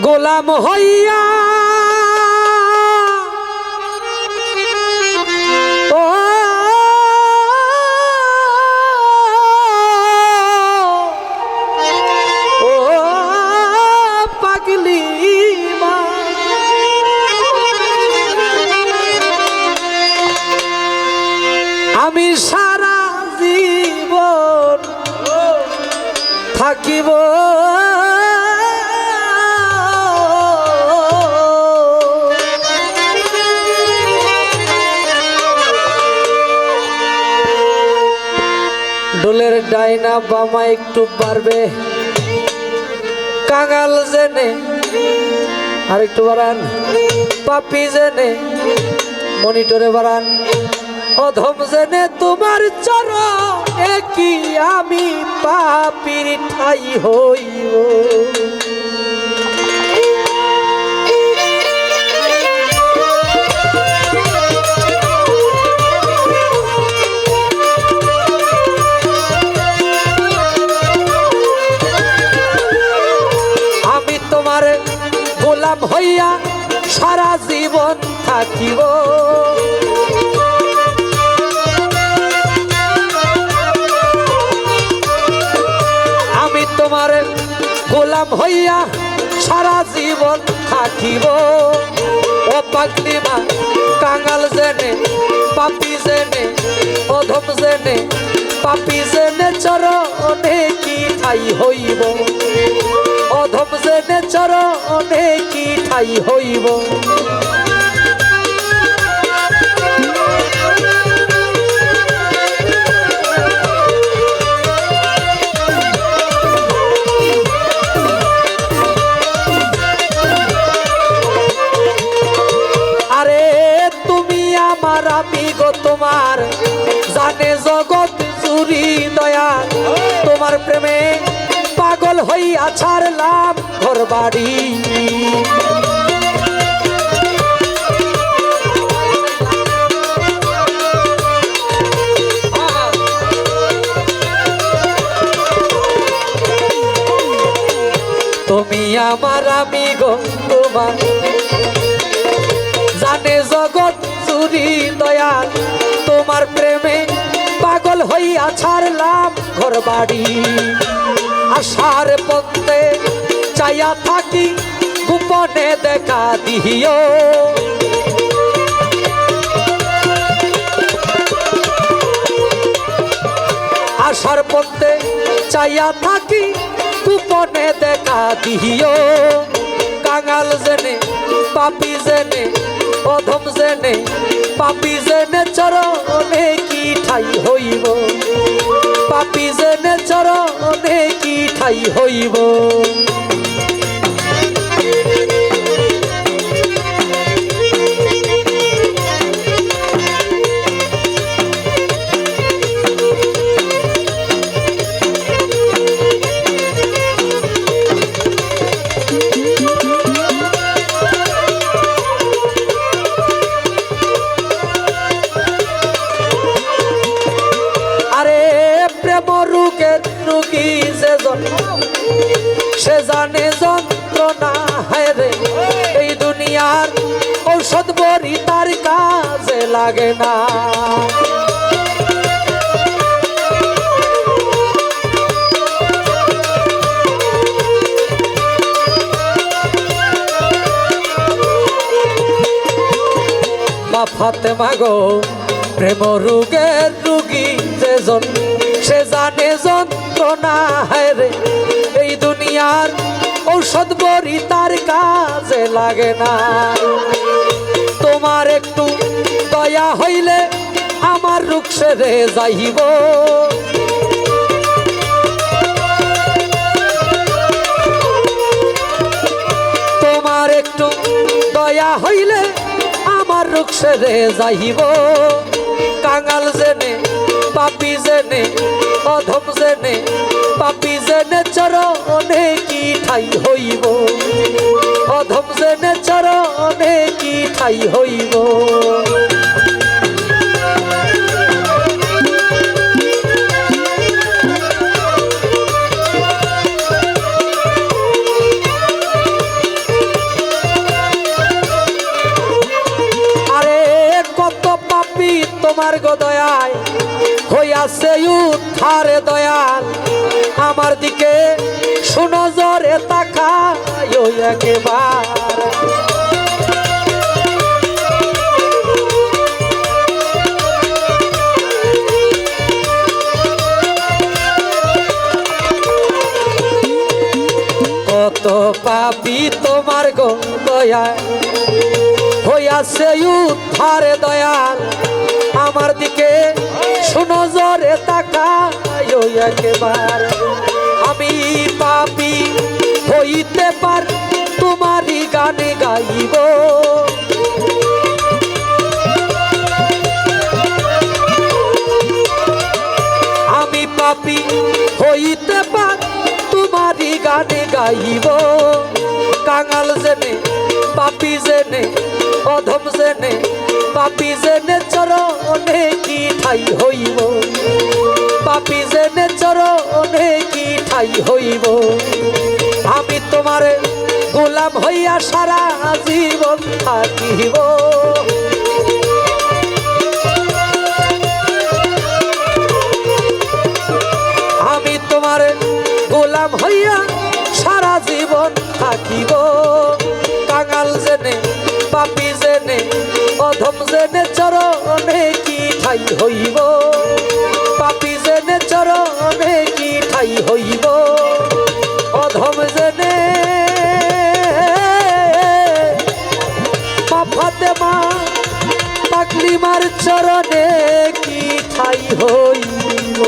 গোলাম হইয়া ও ও পাগলি মা আমি সারা জীবন থাকিব ডোলের ডাইনা বামা একটু পারবে কাঙাল জেনে আর একটু বাড়ান পাপি জেনে মনিটরে বাড়ান অধম জেনে তোমার চরণে কি আমি পাপির ঠাই হইব আমি তোমার গোলাম হইয়া সারা জীবন থাকিব তোমার গোলাম হইয়া সারা জীবন থাকিব ও পাগলি মা কাঙাল জেনে পাপি জেনে অধম জেনে পাপি জেনে চরণে কি ঠাই হইব অধম জেনে চরণে কি ঠাই হইব আমার আমি গো তোমার জানে জগৎ জুড়ি দয়াল তোমার প্রেমে পাগল হইয়া ছাড়লাম ঘর বাড়ি তুমি আমার আমি গো তোমার জানে জগৎ দয়াল তোমার প্রেমে পাগল হইয়া ছাড়লাম ঘর বাড়ি আশার পথে চাইয়া থাকি গোপনে দেখা দিও আশার পথে চাইয়া থাকি গোপনে দেখা দিও কাঙাল জেনে পাপি জেনে অধম জেনে পাপি জেনে চরণে কি ঠাই হইব পাপি জেনে চরণে কি ঠাই হইব রুগী সে জানে যন্ত্রণা হায় রে এই দুনিয়ার ঔষধ বড়ি তার কাজে লাগে না মা ফাতেমা গো প্রেম রোগের রুগী যেজন সে জানে যন্ত্রণা হায় রে এই দুনিয়ার ঔষধ বড়ি তার কাজে লাগে না তোমার একটু দয়া হইলে আমার রোগ সেরে যাইব তোমার একটু দয়া হইলে আমার রোগ সেরে যাইব কাঙাল জেনে পাপি জেনে অধম জেনে পাপি জেনে চরণে কি ঠাই হইব অধম জেনে চরণে কি ঠাই হইব দয়ায় হইয়াছে উদ্ধার দয়াল আমার দিকে শুনো জোরে তাকায় একবার কত পাপী তোমার গো দয়ায় হইয়াছে উদ্ধার দয়াল আমার দিকে শুনো জোরে তাকায় একবার আমি পাপী হইতে পার তোমারই গানে গাইব আমি পাপী হইতে পার তোমারই গানে গাইব কাঙাল জেনে পাপী জেনে অধম জেনে পাপী জেনে চরণে কি ঠাই হইব পাপী জেনে চরণে কি ঠাই হইব আমি তোমার গোলাম হইয়া সারা জীবন থাকিব আমি তোমার গোলাম হইয়া সারা জীবন থাকিব কাঙাল জেনে পাপী জেনে অধম জেনে চরণে কি ঠাই হইব পাপী জেনে চরণে কি ঠাই হইব অধম জেনে ফাতেমা পাগলি মার চরণে কি ঠাই হইব।